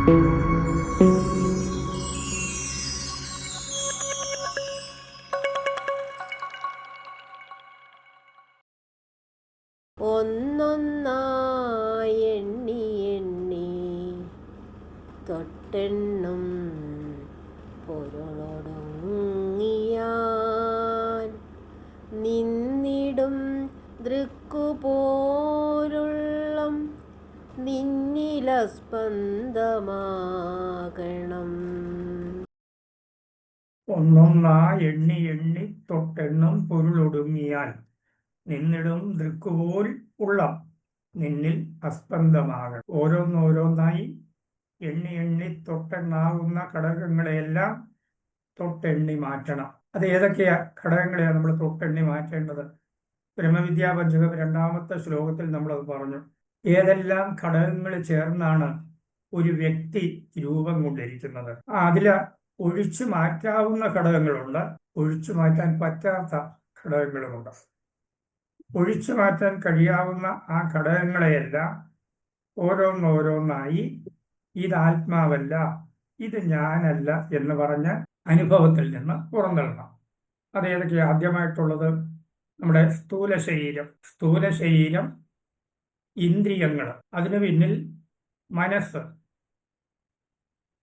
ഒന്നൊന്നായി എണ്ണി എണ്ണി തൊട്ടെണ്ണും പൊരുളൊടുങ്ങിയാൽ നിന്നിടും ദൃക്കുപോലുള്ളം നിന്നിലസ്പന്ദമാകണം. ഒന്നൊന്നായി എണ്ണി എണ്ണി തൊട്ടെണ്ണും പൊരുളൊടുങ്ങിയാൽ നിന്നിടും ദൃക്കുപോൽ ഉള്ളം നിന്നിൽ അസ്പന്ദമാകണം. ഓരോന്നോരോന്നായി എണ്ണി എണ്ണി തൊട്ടെണ്ണാവുന്ന ഘടകങ്ങളെയെല്ലാം തൊട്ടെണ്ണി മാറ്റണം. അത് ഏതൊക്കെയാ ഘടകങ്ങളെയാണ് നമ്മൾ തൊട്ടെണ്ണി മാറ്റേണ്ടത്? ബ്രഹ്മവിദ്യാ പഞ്ചകം 2-ാമത്തെ ശ്ലോകത്തിൽ നമ്മളത് പറഞ്ഞു. ഏതെല്ലാം ഘടകങ്ങൾ ചേർന്നാണ് ഒരു വ്യക്തി രൂപം കൊണ്ടിരിക്കുന്നത്? അതില് ഒഴിച്ചു മാറ്റാവുന്ന ഘടകങ്ങളുണ്ട്, ഒഴിച്ചു മാറ്റാൻ പറ്റാത്ത ഘടകങ്ങളുമുണ്ട്. ഒഴിച്ചു മാറ്റാൻ കഴിയാവുന്ന ആ ഘടകങ്ങളെയെല്ലാം ഓരോന്നോരോന്നായി ഇത് ആത്മാവല്ല, ഇത് ഞാനല്ല എന്ന് പറഞ്ഞ അനുഭവത്തിൽ നിന്ന് പുറന്തള്ളണം. അതേതൊക്കെയാ? ആദ്യമായിട്ടുള്ളത് നമ്മുടെ സ്ഥൂല ശരീരം, ഇന്ദ്രിയങ്ങൾ, അതിനു പിന്നിൽ മനസ്സ്,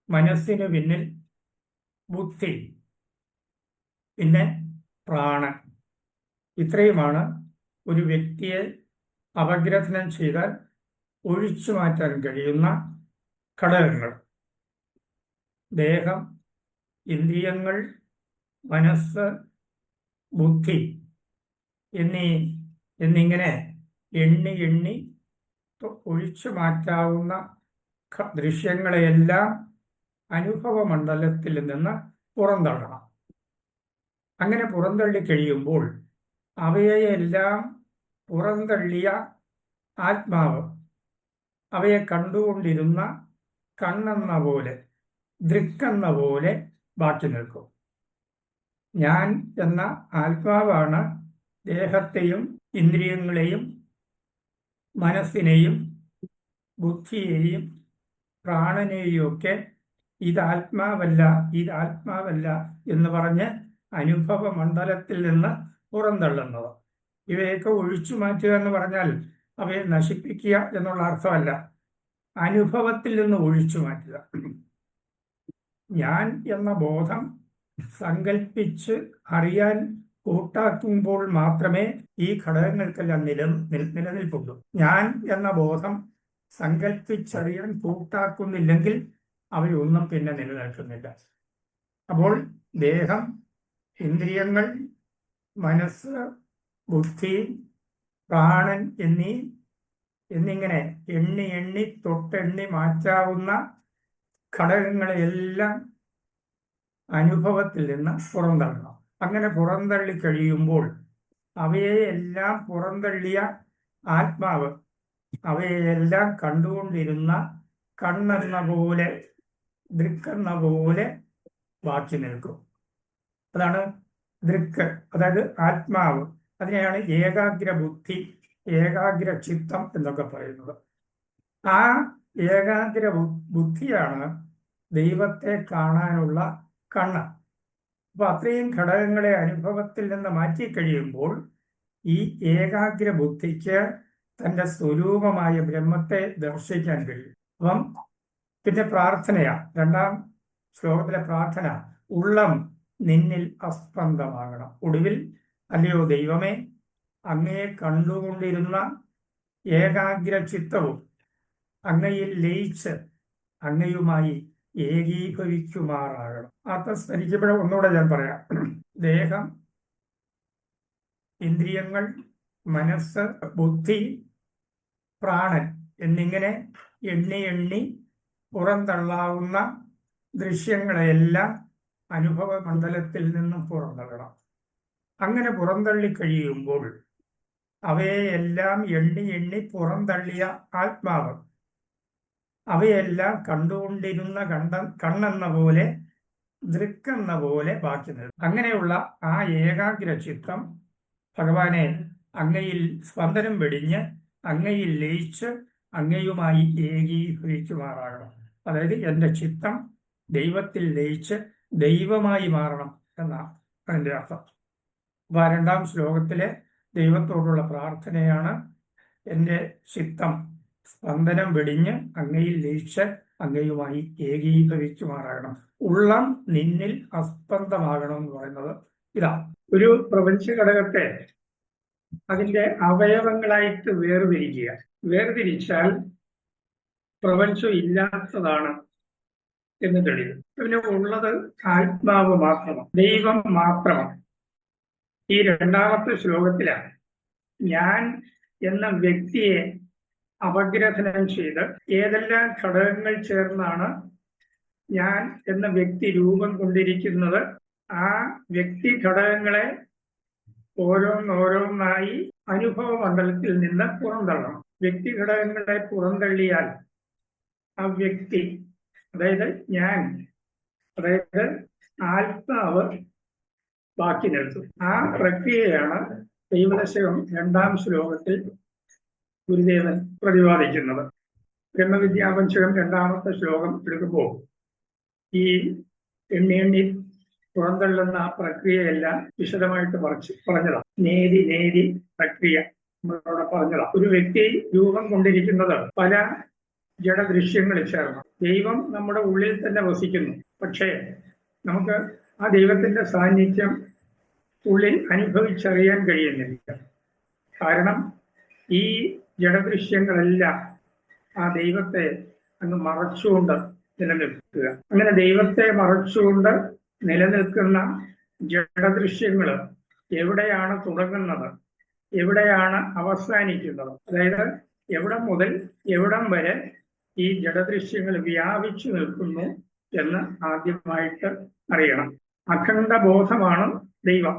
മനസ്സിന് പിന്നിൽ ബുദ്ധി, പിന്നെ പ്രാണൻ. ഇത്രയുമാണ് ഒരു വ്യക്തിയെ അപഗ്രഥനം ചെയ്താൽ ഒഴിച്ചു മാറ്റാൻ കഴിയുന്ന ഘടകങ്ങൾ. ദേഹം, ഇന്ദ്രിയങ്ങൾ, മനസ്സ്, ബുദ്ധി എന്നിങ്ങനെ എണ്ണി എണ്ണി ഒഴിച്ചു മാറ്റാവുന്ന ദൃശ്യങ്ങളെയെല്ലാം അനുഭവ മണ്ഡലത്തിൽ നിന്ന് പുറന്തള്ളണം. അങ്ങനെ പുറന്തള്ളി കഴിയുമ്പോൾ അവയെല്ലാം പുറന്തള്ളിയ ആത്മാവ് അവയെ കണ്ടുകൊണ്ടിരുന്ന കണ്ണെന്ന പോലെ, ദൃക്കെന്ന പോലെ ബാക്കി നിൽക്കും. ഞാൻ എന്ന ആത്മാവാണ് ദേഹത്തെയും ഇന്ദ്രിയങ്ങളെയും മനസ്സിനെയും ബുദ്ധിയെയും പ്രാണനെയും ഒക്കെ ഇതാത്മാവല്ല എന്ന് പറഞ്ഞ് അനുഭവ മണ്ഡലത്തിൽ നിന്ന് പുറന്തള്ളുന്നത്. ഇവയൊക്കെ ഒഴിച്ചു മാറ്റുക എന്ന് പറഞ്ഞാൽ അവയെ നശിപ്പിക്കുക എന്നുള്ള അർത്ഥമല്ല, അനുഭവത്തിൽ നിന്ന് ഒഴിച്ചു മാറ്റുക. ഞാൻ എന്ന ബോധം സങ്കല്പിച്ച് അറിയാൻ കൂട്ടാക്കുമ്പോൾ മാത്രമേ ഈ ഘടകങ്ങൾക്കെല്ലാം നിലനിൽപ്പുള്ളൂ. ഞാൻ എന്ന ബോധം സങ്കല്പിച്ചറിയാൻ കൂട്ടാക്കുന്നില്ലെങ്കിൽ അവയൊന്നും പിന്നെ നിലനിൽക്കുന്നില്ല. അപ്പോൾ ദേഹം, ഇന്ദ്രിയങ്ങൾ, മനസ്സ്, ബുദ്ധി, പ്രാണൻ എന്നിങ്ങനെ എണ്ണി എണ്ണി തൊട്ടെണ്ണി മാറ്റാവുന്ന ഘടകങ്ങളെയെല്ലാം അനുഭവത്തിൽ നിന്ന് പുറന്തള്ളണം. അങ്ങനെ പുറന്തള്ളി കഴിയുമ്പോൾ അവയെല്ലാം പുറന്തള്ളിയ ആത്മാവ് അവയെല്ലാം കണ്ടുകൊണ്ടിരുന്ന കണ്ണെന്ന പോലെ, ദൃക്കെന്ന പോലെ ബാക്കി നിൽക്കും. അതാണ് ദൃക്ക്, അതായത് ആത്മാവ്. അതിനെയാണ് ഏകാഗ്ര ബുദ്ധി, ഏകാഗ്ര ചിത്തം എന്നൊക്കെ പറയുന്നത്. ആ ഏകാഗ്ര ബുദ്ധിയാണ് ദൈവത്തെ കാണാനുള്ള കണ്ണ്. അപ്പൊ അത്രയും ഘടകങ്ങളെ അനുഭവത്തിൽ നിന്ന് മാറ്റിക്കഴിയുമ്പോൾ ഈ ഏകാഗ്ര ബുദ്ധിക്ക് തന്റെ സ്വരൂപമായ ബ്രഹ്മത്തെ ദർശിക്കാൻ കഴിയും. അപ്പം പിന്നെ പ്രാർത്ഥനയാ, 2-ാം ശ്ലോകത്തിലെ പ്രാർത്ഥന, ഉള്ളം നിന്നിൽ അസ്പന്ദമാകണം. ഒടുവിൽ അല്ലയോ ദൈവമേ, അങ്ങയെ കണ്ടുകൊണ്ടിരുന്ന ഏകാഗ്ര ചിത്തവും അങ്ങയിൽ ലയിച്ച് അങ്ങയുമായി ഏകീഭവിക്കുമാറാകണം. അർത്ഥം സ്മരിക്കുമ്പോഴും ഒന്നുകൂടെ ഞാൻ പറയാം. ദേഹം, ഇന്ദ്രിയങ്ങൾ, മനസ്സ്, ബുദ്ധി, പ്രാണൻ എന്നിങ്ങനെ എണ്ണി എണ്ണി പുറന്തള്ളാവുന്ന ദൃശ്യങ്ങളെല്ലാം അനുഭവ മണ്ഡലത്തിൽ നിന്നും പുറന്തള്ളണം. അങ്ങനെ പുറന്തള്ളി കഴിയുമ്പോൾ അവയെല്ലാം എണ്ണി എണ്ണി പുറന്തള്ളിയ ആത്മാവ് അവയെല്ലാം കണ്ടുകൊണ്ടിരുന്ന കണ്ണെന്ന പോലെ, ദൃക്കെന്ന പോലെ ബാക്കി നിൽക്കും. അങ്ങനെയുള്ള ആ ഏകാഗ്ര ചിത്തം ഭഗവാനെ അങ്ങയിൽ സ്പന്ദനം വെടിഞ്ഞ് അങ്ങയിൽ ലയിച്ച് അങ്ങയുമായി ഏകീഭവിക്കുമാറാകണം. അതായത് എൻ്റെ ചിത്തം ദൈവത്തിൽ ലയിച്ച് ദൈവമായി മാറണം എന്നാണ് അതിൻ്റെ അർത്ഥം. അപ്പൊ ആ 2-ാം ശ്ലോകത്തിലെ ദൈവത്തോടുള്ള പ്രാർത്ഥനയാണ് എൻ്റെ ചിത്തം സ്പന്ദനം വെടിഞ്ഞ് അങ്ങയിൽ ലയിച്ച് അങ്ങയുമായി ഏകീഭവിച്ചു മാറാകണം, ഉള്ളം നിന്നിൽ അസ്പന്ദമാകണം എന്ന് പറയുന്നത് ഇതാ. ഒരു പ്രപഞ്ച ഘടകത്തെ അതിന്റെ അവയവങ്ങളായിട്ട് വേർതിരിച്ചാൽ പ്രപഞ്ചം ഇല്ലാത്തതാണ് എന്ന് തെളിയും. പിന്നെ ഉള്ളത് ആത്മാവ് മാത്രമാണ്, ദൈവം മാത്രമാണ്. ഈ 2-ാമത്തെ ശ്ലോകത്തിലാണ് ഞാൻ എന്ന വ്യക്തിയെ അപഗ്രഥനം ചെയ്ത് ഏതെല്ലാം ഘടകങ്ങൾ ചേർന്നാണ് ഞാൻ എന്ന വ്യക്തി രൂപം കൊണ്ടിരിക്കുന്നത്, ആ വ്യക്തി ഘടകങ്ങളെ ഓരോന്നോരോന്നായി അനുഭവ മണ്ഡലത്തിൽ നിന്ന് പുറന്തള്ളണം. വ്യക്തി ഘടകങ്ങളെ പുറന്തള്ളിയാൽ ആ വ്യക്തി, അതായത് ഞാൻ, അതായത് ആത്മാവ് ബാക്കി നിൽക്കും. ആ പ്രക്രിയയാണ് ദൈവദശകം 2-ാം ശ്ലോകത്തിൽ ഗുരുദേവൻ പ്രതിപാദിക്കുന്നത്. ബ്രഹ്മവിദ്യാപഞ്ചകം 2-ാമത്തെ ശ്ലോകം എടുക്കുമ്പോൾ ഈ എണ്ണി പുറന്തള്ളുന്ന ആ പ്രക്രിയയെല്ലാം വിശദമായിട്ട് പറഞ്ഞതാണ്. നേരി പ്രക്രിയ നമ്മളവിടെ പറഞ്ഞതാണ്. ഒരു വ്യക്തി രൂപം കൊണ്ടിരിക്കുന്നത് പല ജഡദൃശ്യങ്ങളിൽ ചേർന്ന്. ദൈവം നമ്മുടെ ഉള്ളിൽ തന്നെ വസിക്കുന്നു, പക്ഷേ നമുക്ക് ആ ദൈവത്തിന്റെ സാന്നിധ്യം ഉള്ളിൽ അനുഭവിച്ചറിയാൻ കഴിയുന്നില്ല. കാരണം ഈ ജഡദൃശ്യങ്ങളെല്ലാം ആ ദൈവത്തെ അങ്ങ് മറച്ചുകൊണ്ട് നിലനിൽക്കുക. അങ്ങനെ ദൈവത്തെ മറച്ചുകൊണ്ട് നിലനിൽക്കുന്ന ജഡദൃശ്യങ്ങൾ എവിടെയാണ് തുടങ്ങുന്നത്, എവിടെയാണ് അവസാനിക്കുന്നത്, അതായത് എവിടം മുതൽ എവിടം വരെ ഈ ജഡദൃശ്യങ്ങൾ വ്യാപിച്ചു നിൽക്കുന്നു എന്ന് ആദ്യമായിട്ട് അറിയണം. അഖണ്ഡ ബോധമാണ് ദൈവം.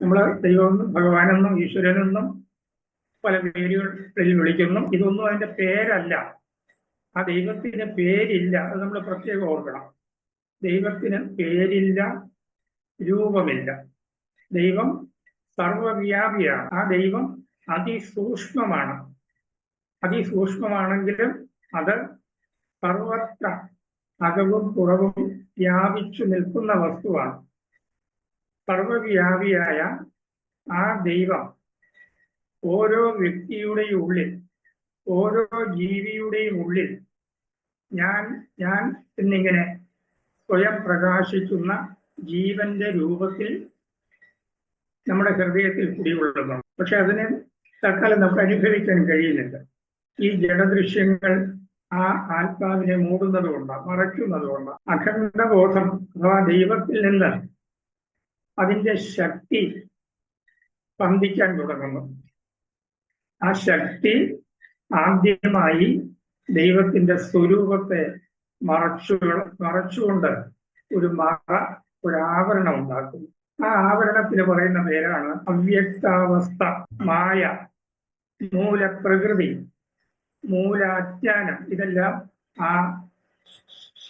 നമ്മൾ ദൈവമെന്നും ഭഗവാനെന്നും ഈശ്വരനെന്നും പല പേരുകളിൽ വിളിക്കുന്നു. ഇതൊന്നും അതിന്റെ പേരല്ല. ആ ദൈവത്തിന് പേരില്ല. അത് നമ്മൾ പ്രത്യേകം ഓർക്കണം. ദൈവത്തിന് പേരില്ല, രൂപമില്ല. ദൈവം സർവവ്യാപിയാണ്. ആ ദൈവം അതിസൂക്ഷ്മമാണ്. അതിസൂക്ഷ്മമാണെങ്കിലും അത് സർവത്ര അകവും പുറവും വ്യാപിച്ചു നിൽക്കുന്ന വസ്തുവാണ്. സർവവ്യാപിയായ ആ ദൈവം ഓരോ വ്യക്തിയുടെയും ഉള്ളിൽ, ഓരോ ജീവിയുടെയും ഉള്ളിൽ ഞാൻ എന്നിങ്ങനെ സ്വയം പ്രകാശിക്കുന്ന ജീവന്റെ രൂപത്തിൽ നമ്മുടെ ഹൃദയത്തിൽ കുടികൊള്ളുന്നു. പക്ഷെ അതിനെ തൽക്കാലം നമുക്ക് അനുഭവിക്കാൻ കഴിയുന്നില്ല. ഈ ജഡദൃശ്യങ്ങൾ ആ ആത്മാവിനെ മൂടുന്നതുകൊണ്ട്, മറയ്ക്കുന്നതുകൊണ്ട് അഖണ്ഡബോധം അഥവാ ദൈവത്തിൽ നിന്ന് അതിന്റെ ശക്തി സ്പന്ദിക്കാൻ തുടങ്ങുന്നു. ആ ശക്തി ആദ്യമായി ദൈവത്തിന്റെ സ്വരൂപത്തെ മറച്ചുകൊണ്ട് ഒരു ഒരു ആവരണം ഉണ്ടാക്കുന്നു. ആ ആവരണത്തിന് പറയുന്ന പേരാണ് അവ്യക്താവസ്ഥ, മായ, മൂലപ്രകൃതി, മൂലാജ്ഞാനം. ഇതെല്ലാം ആ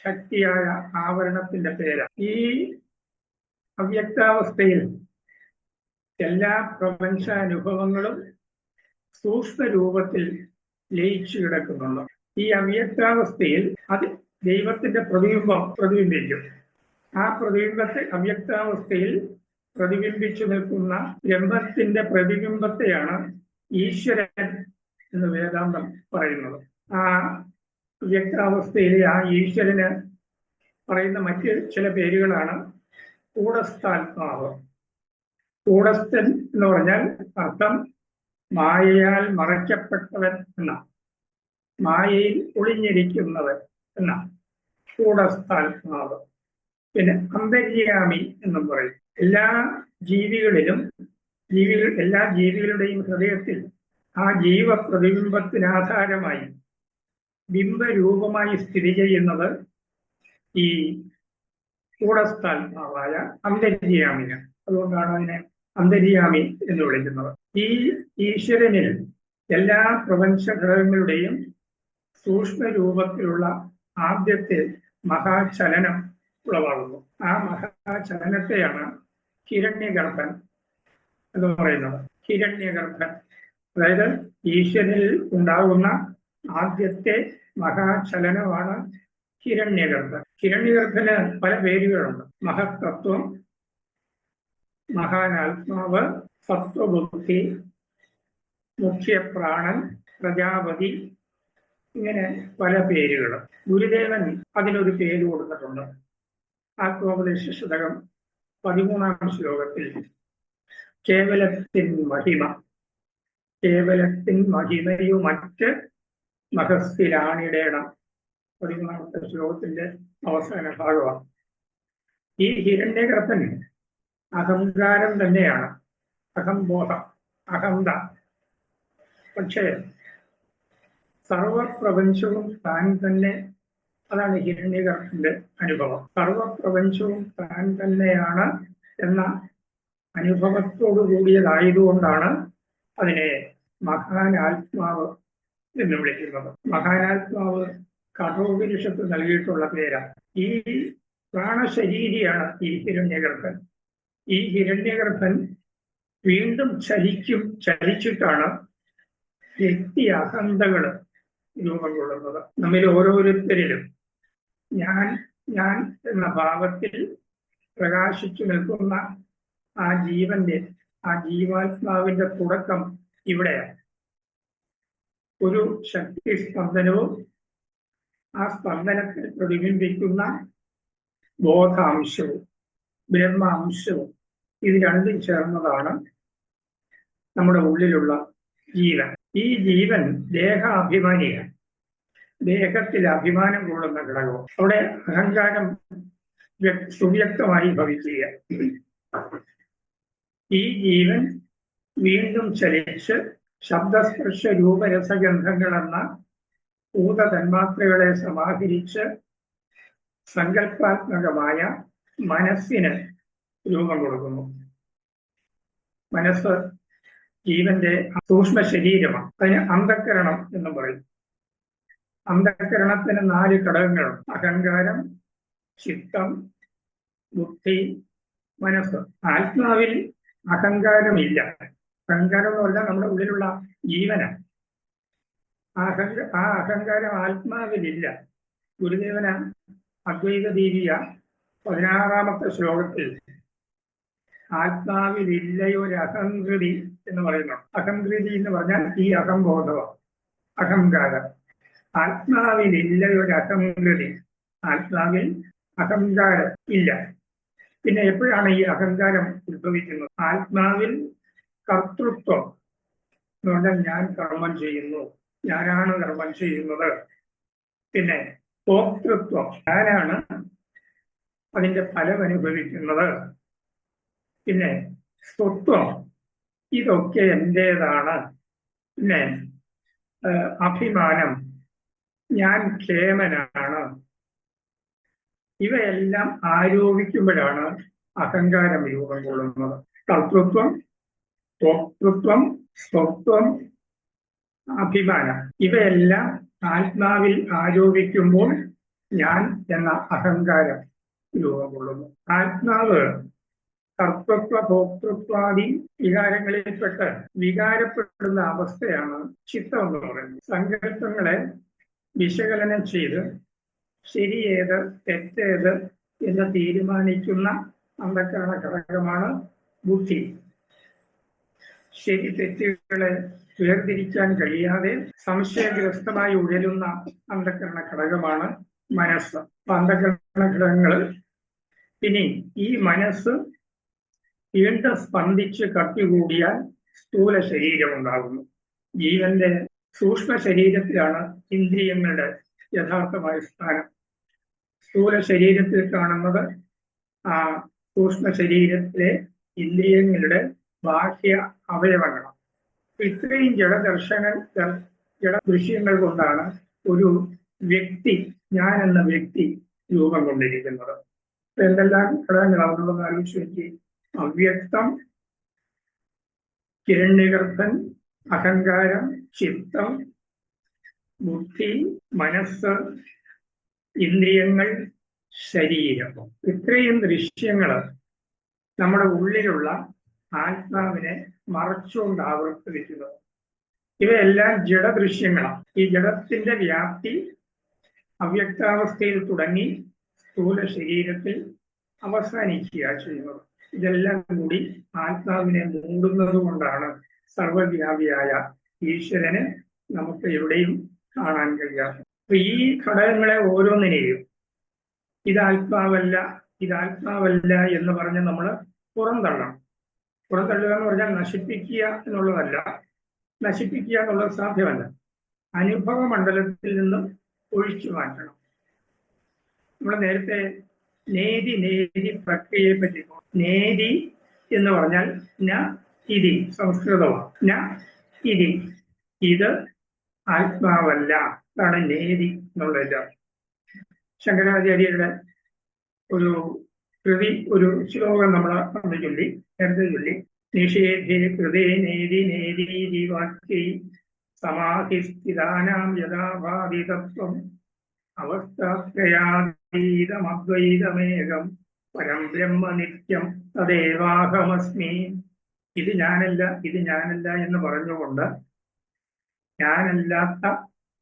ശക്തിയായ ആവരണത്തിന്റെ പേരാണ്. ഈ അവ്യക്താവസ്ഥയിൽ എല്ലാ പ്രപഞ്ചാനുഭവങ്ങളും സൂക്ഷ്മ രൂപത്തിൽ ലയിച്ചു കിടക്കുന്നുണ്ട്. ഈ അവ്യക്താവസ്ഥയിൽ അത് ദൈവത്തിന്റെ പ്രതിബിംബിക്കും. ആ പ്രതിബിംബത്തെ അവ്യക്താവസ്ഥയിൽ പ്രതിബിംബിച്ചു നിൽക്കുന്ന ബ്രഹ്മത്തിന്റെ പ്രതിബിംബത്തെയാണ് ഈശ്വരൻ എന്ന് വേദാന്തം പറയുന്നത്. ആ അവ്യക്താവസ്ഥയിലെ ആ ഈശ്വരന് പറയുന്ന മറ്റ് ചില പേരുകളാണ് കൂടസ്ഥാത്മാവ്. കൂടസ്ഥൻ എന്ന് പറഞ്ഞാൽ അർത്ഥം മായയാൽ മറയ്ക്കപ്പെട്ടവൻ എന്ന, മായയിൽ ഒളിഞ്ഞിരിക്കുന്നവൻ എന്ന കൂടസ്ഥാത്മാവ്. പിന്നെ അന്തര്യാമി എന്നും പറയും. എല്ലാ ജീവികളുടെയും ഹൃദയത്തിൽ ആ ജീവ പ്രതിബിംബത്തിനാധാരമായി ബിംബരൂപമായി സ്ഥിതി ചെയ്യുന്നത് ഈ കൂടസ്ഥാത്മാവായ അന്തര്യാമിന്. അതുകൊണ്ടാണ് അതിനെ അന്തര്യാമി എന്ന് വിളിക്കുന്നത്. ഈ ഈശ്വരനിൽ എല്ലാ പ്രപഞ്ച ഘടകങ്ങളുടെയും സൂക്ഷ്മ രൂപത്തിലുള്ള ആദ്യത്തെ മഹാചലനം ഉളവാകുന്നു. ആ മഹാചലനത്തെയാണ് ഹിരണ്യഗർഭൻ എന്ന് പറയുന്നത്. ഹിരണ്യഗർഭൻ, അതായത് ഈശ്വരനിൽ ഉണ്ടാകുന്ന ആദ്യത്തെ മഹാചലനമാണ് ഹിരണ്യഗർഭൻ. ഹിരണ്യഗർഭന് പല പേരുകളുണ്ട്. മഹത്തത്വം, മഹാനാത്മാവ്, സത്വബുദ്ധി, മുഖ്യപ്രാണൻ, പ്രജാപതി, ഇങ്ങനെ പല പേരുകൾ. ഗുരുദേവൻ അതിനൊരു പേര് കൊടുത്തിട്ടുണ്ട്. ആത്മോപദേശ ശതകം 13-ാം ശ്ലോകത്തിൽ കേവലത്തിൻ മഹിമ, കേവലത്തിൻ മഹിമയുമറ്റ് മഹസ്ഥിരാണിടേണം, 13-ാമത്തെ ശ്ലോകത്തിന്റെ അവസാന ഭാഗമാണ്. ഈ ഹിരണ്യഗർഭൻ അഹങ്കാരം തന്നെയാണ്, അഹംബോധം, അഹന്ത. പക്ഷേ സർവപ്രപഞ്ചവും താൻ തന്നെ, അതാണ് ഹിരണ്യഗർഭന്റെ അനുഭവം. സർവപ്രപഞ്ചവും താൻ തന്നെയാണ് എന്ന അനുഭവത്തോടു കൂടിയതായതുകൊണ്ടാണ് അതിനെ മഹാനാത്മാവ് എന്ന് വിളിക്കുന്നത്. മഹാനാത്മാവ് കഠോപനിഷത്ത് നൽകിയിട്ടുള്ള പേരാണ്. ഈ പ്രാണശരീരിയാണ് ഈ ഹിരണ്യഗർഭൻ. ഈ ഹിരണ്യഗർഭൻ വീണ്ടും ചലിച്ചിട്ടാണ് വ്യക്തി അഹന്തകൾ രൂപം കൊള്ളുന്നത്. നമ്മിൽ ഓരോരുത്തരിലും ഞാൻ ഞാൻ എന്ന ഭാവത്തിൽ പ്രകാശിച്ചു നിൽക്കുന്ന ആ ജീവാത്മാവിന്റെ തുടക്കം ഇവിടെയാണ്. ഒരു ശക്തി സ്പന്ദനവും ആ സ്പന്ദനത്തിൽ പ്രതിബിംബിക്കുന്ന ബോധാംശവും ബ്രഹ്മാംശവും, ഇത് രണ്ടും ചേർന്നതാണ് നമ്മുടെ ഉള്ളിലുള്ള ജീവൻ. ഈ ജീവൻ ദേഹാഭിമാനിയാണ്, ദേഹത്തിൽ അഭിമാനം കൊള്ളുന്ന ഘടകവും. അവിടെ അഹങ്കാരം സുവ്യക്തമായി ഭവിക്കുക. ഈ ജീവൻ വീണ്ടും ചലിച്ച് ശബ്ദസ്പർശ രൂപരസഗന്ധങ്ങളെന്ന ഭൂത തന്മാത്രകളെ സമാഹരിച്ച് സങ്കല്പാത്മകമായ മനസ്സിന് രൂപം കൊടുക്കുന്നു. മനസ്സ് ജീവന്റെ സൂക്ഷ്മ ശരീരമാണ്. അതിന് അന്ധക്കരണം എന്ന് പറയും. അന്ധക്കരണത്തിന് 4 ഘടകങ്ങളുണ്ട്: അഹങ്കാരം, ചിത്തം, ബുദ്ധി, മനസ്സ്. ആത്മാവിൽ അഹങ്കാരമില്ല. അഹങ്കാരം എന്ന് പറഞ്ഞാൽ നമ്മുടെ ഉള്ളിലുള്ള ജീവനാണ്. ആ അഹങ്കാരം ആത്മാവിലില്ല. ഗുരുദേവന അദ്വൈത ദീപിക 16-ാമത്തെ ശ്ലോകത്തിൽ ആത്മാവിലില്ലയൊരഹങ്കൃതി എന്ന് പറയുന്നു. അഹങ്കൃതി എന്ന് പറഞ്ഞാൽ ഈ അഹംബോധമാണ്, അഹങ്കാരം. ആത്മാവിലില്ലയൊരഹങ്കൃതി, ആത്മാവിൽ അഹങ്കാരം ഇല്ല. പിന്നെ എപ്പോഴാണ് ഈ അഹങ്കാരം ഉത്ഭവിക്കുന്നത്? ആത്മാവിൽ കർത്തൃത്വം എന്ന് പറഞ്ഞാൽ ഞാൻ കർമ്മം ചെയ്യുന്നു, ഞാനാണ് കർമ്മം ചെയ്യുന്നത്. പിന്നെ ഭോക്തൃത്വം, ഞാനാണ് അതിന്റെ ഫലം അനുഭവിക്കുന്നത്. പിന്നെ സ്വത്വം, ഇതൊക്കെ എന്റേതാണ്. പിന്നെ അഭിമാനം, ഞാൻ ക്ഷേമനാണ്. ഇവയെല്ലാം ആരോപിക്കുമ്പോഴാണ് അഹങ്കാരം രൂപം കൊള്ളുന്നത്. കർത്തൃത്വം, ഭോക്തൃത്വം, സ്വത്വം, അഭിമാനം, ഇവയെല്ലാം ആത്മാവിൽ ആരോപിക്കുമ്പോൾ ഞാൻ എന്ന അഹങ്കാരം രൂപം കൊള്ളുന്നു. ആത്മാവ് കർത്തൃത്വ ഭോക്തൃത്വാദി വികാരങ്ങളിൽപ്പെട്ട് വികാരപ്പെടുന്ന അവസ്ഥയാണ് ചിത്തം എന്ന് പറയുന്നത്. സങ്കല്പങ്ങളെ വിശകലനം ചെയ്ത് ശരിയേത് തെറ്റേത് എന്ന് തീരുമാനിക്കുന്ന അന്ധക്കരണ ഘടകമാണ് ബുദ്ധി. ശരി തെറ്റുകളെ വേർതിരിക്കാൻ കഴിയാതെ സംശയഗ്രസ്തമായി ഉഴലുന്ന അന്ധക്കരണ ഘടകമാണ് മനസ്സ്. അന്ധക്കരണ ഘടകങ്ങൾ. ഇനി ഈ മനസ്സ് വീണ്ടും സ്പന്ദിച്ച് കത്തികൂടിയാൽ സ്ഥൂല ശരീരം ഉണ്ടാകുന്നു. ജീവന്റെ സൂക്ഷ്മ ശരീരത്തിലാണ് ഇന്ദ്രിയങ്ങളുടെ യഥാർത്ഥമായ സ്ഥാനം. സ്ഥൂല ശരീരത്തിൽ കാണുന്നത് ആ സൂക്ഷ്മ ശരീരത്തിലെ ഇന്ദ്രിയങ്ങളുടെ ബാഹ്യ അവയവങ്ങളാണ്. ഇത്രയും ജഡദൃശ്യങ്ങൾ കൊണ്ടാണ് ഒരു വ്യക്തി, ഞാൻ എന്ന വ്യക്തി രൂപം കൊണ്ടിരിക്കുന്നത്. എന്തെല്ലാം ഘടകങ്ങളാണെന്നുള്ളത് ആലോചിച്ച് നോക്കി. അവ്യക്തം, ഹിരണ്യഗർഭൻ, അഹങ്കാരം, ചിത്തം, ബുദ്ധി, മനസ്സ്, ഇന്ദ്രിയങ്ങൾ, ശരീരം. ഇത്രയും ദൃശ്യങ്ങൾ നമ്മുടെ ഉള്ളിലുള്ള ആത്മാവിനെ മറച്ചുകൊണ്ട് ആവർത്തിക്കുന്നത്. ഇവയെല്ലാം ജഡദൃശ്യങ്ങളാണ്. ഈ ജഡത്തിന്റെ വ്യാപ്തി അവ്യക്താവസ്ഥയിൽ തുടങ്ങി സ്ഥൂല ശരീരത്തിൽ അവസാനിക്കുക ചെയ്യുന്നത്. ഇതെല്ലാം കൂടി ആത്മാവിനെ മൂടുന്നത് കൊണ്ടാണ് സർവവ്യാപിയായ ഈശ്വരനെ നമുക്ക് എവിടെയും കാണാൻ കഴിയാറ്. അപ്പൊ ഈ ഘടകങ്ങളെ ഓരോന്നിനെയും ഇതാത്മാവല്ല ഇതാത്മാവല്ല എന്ന് പറഞ്ഞ് നമ്മൾ പുറന്തള്ളണം. പുറന്തള്ളുക എന്ന് പറഞ്ഞാൽ നശിപ്പിക്കുക എന്നുള്ളതല്ല. നശിപ്പിക്കുക എന്നുള്ളത് സാധ്യമല്ല. അനുഭവ മണ്ഡലത്തിൽ നിന്നും ഒഴിച്ചു മാറ്റണം. നമ്മൾ നേരത്തെ നേതി പ്രക്രിയയെ പറ്റി, നേതി എന്ന് പറഞ്ഞാൽ ന ഇതി സംസ്കൃതമാണ്. ന ഇതി, ഇത് ആത്മാവല്ല, അതാണ് നേതി എന്നുള്ളത്. ശങ്കരാചാര്യരുടെ ഒരു കൃതി, ഒരു ശ്ലോകം നമ്മൾ അന്ന് ചൊല്ലി, നേരത്തെ ചൊല്ലി. നിഷേധേ കൃതേ നേതി നേതീതി വാക്യൈ സമാധിസ്ഥിതാനാം യഥാഭാവിതത്വം അവസ്ഥാത്രയാതീതമദ്വൈതമേകം പരം ബ്രഹ്മ നിത്യം തദേവാഹമസ്മി. ഇത് ഞാനല്ല ഇത് ഞാനല്ല എന്ന് പറഞ്ഞുകൊണ്ട് ഞാനല്ലാത്ത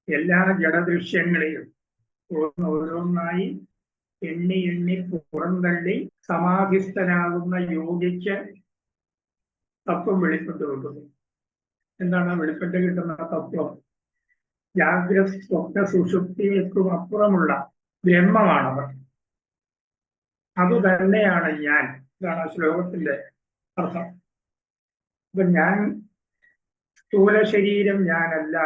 എല്ലാ ജഡദൃശ്യങ്ങളെയും ഓരോന്നായി എണ്ണി എണ്ണി പുറന്തള്ളി സമാധിസ്ഥനാകുന്ന യോഗിക്ക് തത്വം വെളിപ്പെട്ട് കിട്ടുന്നു. എന്താണ് വെളിപ്പെട്ട് കിട്ടുന്ന തത്വം? ജാഗ്രത സ്വപ്ന സുഷുപ്തികൾക്കും അപ്പുറമുള്ള ബ്രഹ്മമാണത്. അതുതന്നെയാണ് ഞാൻ. ഇതാണ് ആ ശ്ലോകത്തിന്റെ അർത്ഥം. അപ്പൊ ഞാൻ സ്ഥൂല ശരീരം ഞാനല്ല.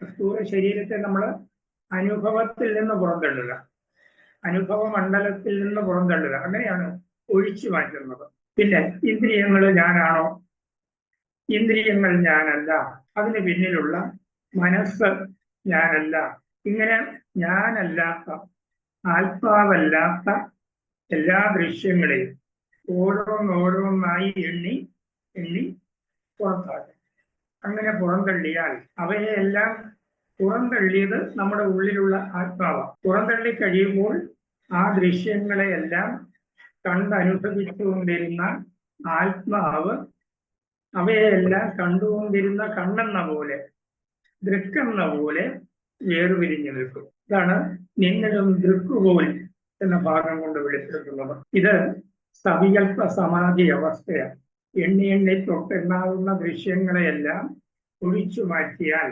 സ്ഥൂല ശരീരത്തെ നമ്മൾ അനുഭവത്തിൽ നിന്ന് പുറന്തള്ളുക, അനുഭവ മണ്ഡലത്തിൽ നിന്ന് പുറന്തള്ളുക, അങ്ങനെയാണ് ഒഴിച്ചു മാറ്റുന്നത്. പിന്നെ ഇന്ദ്രിയങ്ങൾ ഞാനാണോ? ഇന്ദ്രിയങ്ങൾ ഞാനല്ല. അതിന് പിന്നിലുള്ള മനസ്സ് ഞാനല്ല. ഇങ്ങനെ ഞാനല്ലാത്ത, ആത്മാവല്ലാത്ത എല്ലാ ദൃശ്യങ്ങളെയും ഓരോന്നോരോന്നായി എണ്ണി എണ്ണി പുറത്താക്കും. അങ്ങനെ പുറന്തള്ളിയാൽ അവയെല്ലാം പുറന്തള്ളിയത് നമ്മുടെ ഉള്ളിലുള്ള ആത്മാവാണ്. പുറന്തള്ളി കഴിയുമ്പോൾ ആ ദൃശ്യങ്ങളെയെല്ലാം കണ്ടനുഭവിച്ചുകൊണ്ടിരുന്ന ആത്മാവ് അവയെല്ലാം കണ്ടുകൊണ്ടിരുന്ന കണ്ണെന്ന പോലെ, ദൃക്കെന്ന പോലെ വേർപിരിഞ്ഞു നിൽക്കും. ഇതാണ് നിന്നിലും ദൃക്കുപോൽ എന്ന ഭാഗം കൊണ്ട് വെളിപ്പെടുത്തുന്നത്. ഇത് സവികൽപ്പ സമാധി അവസ്ഥയാണ്. എണ്ണി എണ്ണി തൊട്ടെണ്ണാവുന്ന ദൃശ്യങ്ങളെയെല്ലാം ഒഴിച്ചു മാറ്റിയാൽ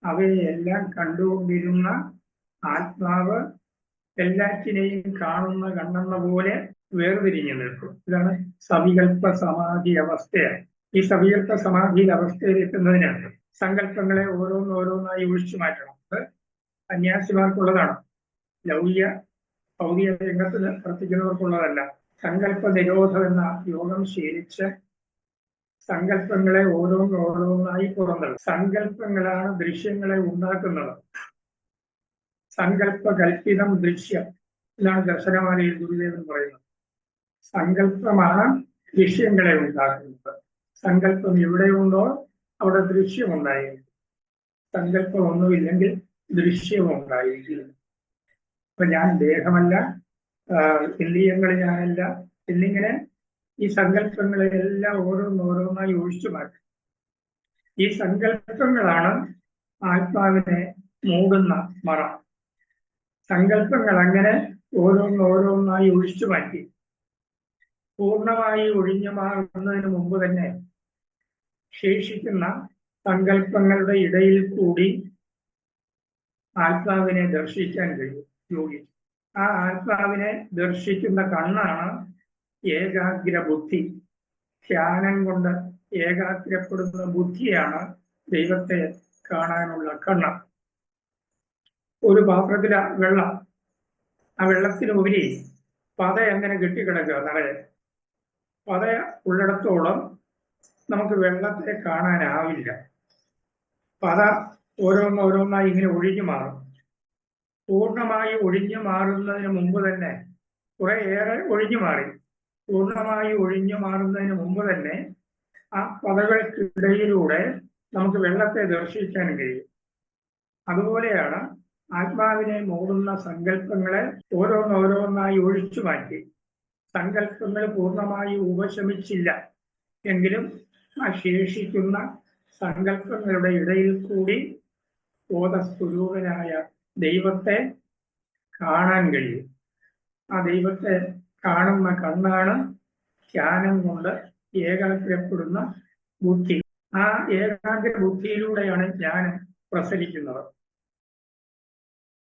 അവയെല്ലാം കണ്ടുകൊണ്ടിരുന്ന ആത്മാവ് എല്ലാറ്റിനെയും കാണുന്ന കണ്ണെന്ന പോലെ വേർതിരിഞ്ഞു നിൽക്കും. ഇതാണ് സവികൽപ്പ സമാധി അവസ്ഥയാണ്. ഈ സവികൽപ്പ സമാധി അവസ്ഥയിൽ എത്തുന്നതിനാണ് സങ്കല്പങ്ങളെ ഓരോന്നോരോന്നായി ഒഴിച്ചു മാറ്റണം. അത് സന്യാസിമാർക്കുള്ളതാണ്. ലൗകിക ഭൗതിക രംഗത്ത് പ്രവർത്തിക്കുന്നവർക്കുള്ളതല്ല. സങ്കല്പ നിരോധം എന്ന യോഗം ശീലിച്ച് സങ്കല്പങ്ങളെ ഓരോന്നോരോന്നായി പുറന്തള്ളും. സങ്കല്പങ്ങളാണ് ദൃശ്യങ്ങളെ ഉണ്ടാക്കുന്നത്. സങ്കല്പ കൽപ്പിതം ദൃശ്യം എന്നാണ് ദർശനമാലയിൽ ഗുരുദേവൻ പറയുന്നത്. സങ്കല്പമാണ് ദൃശ്യങ്ങളെ ഉണ്ടാക്കുന്നത്. സങ്കല്പം എവിടെയുണ്ടോ അവിടെ ദൃശ്യമുണ്ടായിരിക്കും. സങ്കല്പം ഒന്നുമില്ലെങ്കിൽ ദൃശ്യമുണ്ടായിരിക്കില്ല. അപ്പൊ ഞാൻ ദേഹമല്ല, ഇന്ദ്രിയങ്ങൾ ഞാനല്ല എന്നിങ്ങനെ ഈ സങ്കല്പങ്ങളെല്ലാം ഓരോന്നോരോന്നായി ഒഴിച്ചു മാറ്റും. ഈ സങ്കല്പങ്ങളാണ് ആത്മാവിനെ മൂടുന്ന മറ. സങ്കല്പങ്ങൾ അങ്ങനെ ഓരോന്നോരോന്നായി ഒഴിച്ചു മാറ്റി പൂർണ്ണമായി ഒഴിഞ്ഞു മാറുന്നതിന് മുമ്പ് തന്നെ ശേഷിക്കുന്ന സങ്കല്പങ്ങളുടെ ഇടയിൽ കൂടി ആത്മാവിനെ ദർശിക്കാൻ കഴിയും യോഗി. ആ ആത്മാവിനെ ദർശിക്കുന്ന കണ്ണാണ് ഏകാഗ്ര ബുദ്ധി. ധ്യാനം കൊണ്ട് ഏകാഗ്രപ്പെടുന്ന ബുദ്ധിയാണ് ദൈവത്തെ കാണാനുള്ള കണ്ണ്. ഒരു പാത്രത്തിലെ വെള്ളം, ആ വെള്ളത്തിനുപരി പത എങ്ങനെ കെട്ടിക്കിടക്കുക നിറയെ. പത ഉള്ളിടത്തോളം നമുക്ക് വെള്ളത്തെ കാണാനാവില്ല. പത ഓരോന്നോരോന്നായി ഇങ്ങനെ ഒഴിഞ്ഞു മാറും. പൂർണ്ണമായി ഒഴിഞ്ഞു മാറുന്നതിന് മുമ്പ് തന്നെ കുറേയേറെ ഒഴിഞ്ഞു മാറി. പൂർണ്ണമായി ഒഴിഞ്ഞു മാറുന്നതിന് മുമ്പ് തന്നെ ആ പതകൾക്കിടയിലൂടെ നമുക്ക് വെള്ളത്തെ ദർശിക്കാൻ കഴിയും. അതുപോലെയാണ് ആത്മാവിനെ മൂടുന്ന സങ്കല്പങ്ങളെ ഓരോന്നോരോന്നായി ഒഴിച്ചു മാറ്റി. സങ്കല്പങ്ങൾ പൂർണ്ണമായി ഉപശമിച്ചില്ല എങ്കിലും ആ ശേഷിക്കുന്ന സങ്കല്പങ്ങളുടെ ഇടയിൽ കൂടി ബോധസ്വരൂപനായ ദൈവത്തെ കാണാൻ കഴിയും. ആ ദൈവത്തെ കാണുന്ന കണ്ണാണ് ധ്യാനം കൊണ്ട് ഏകാഗ്രപ്പെടുന്ന ബുദ്ധി. ആ ഏകാഗ്ര ബുദ്ധിയിലൂടെയാണ് ജ്ഞാനം പ്രസരിക്കുന്നത്.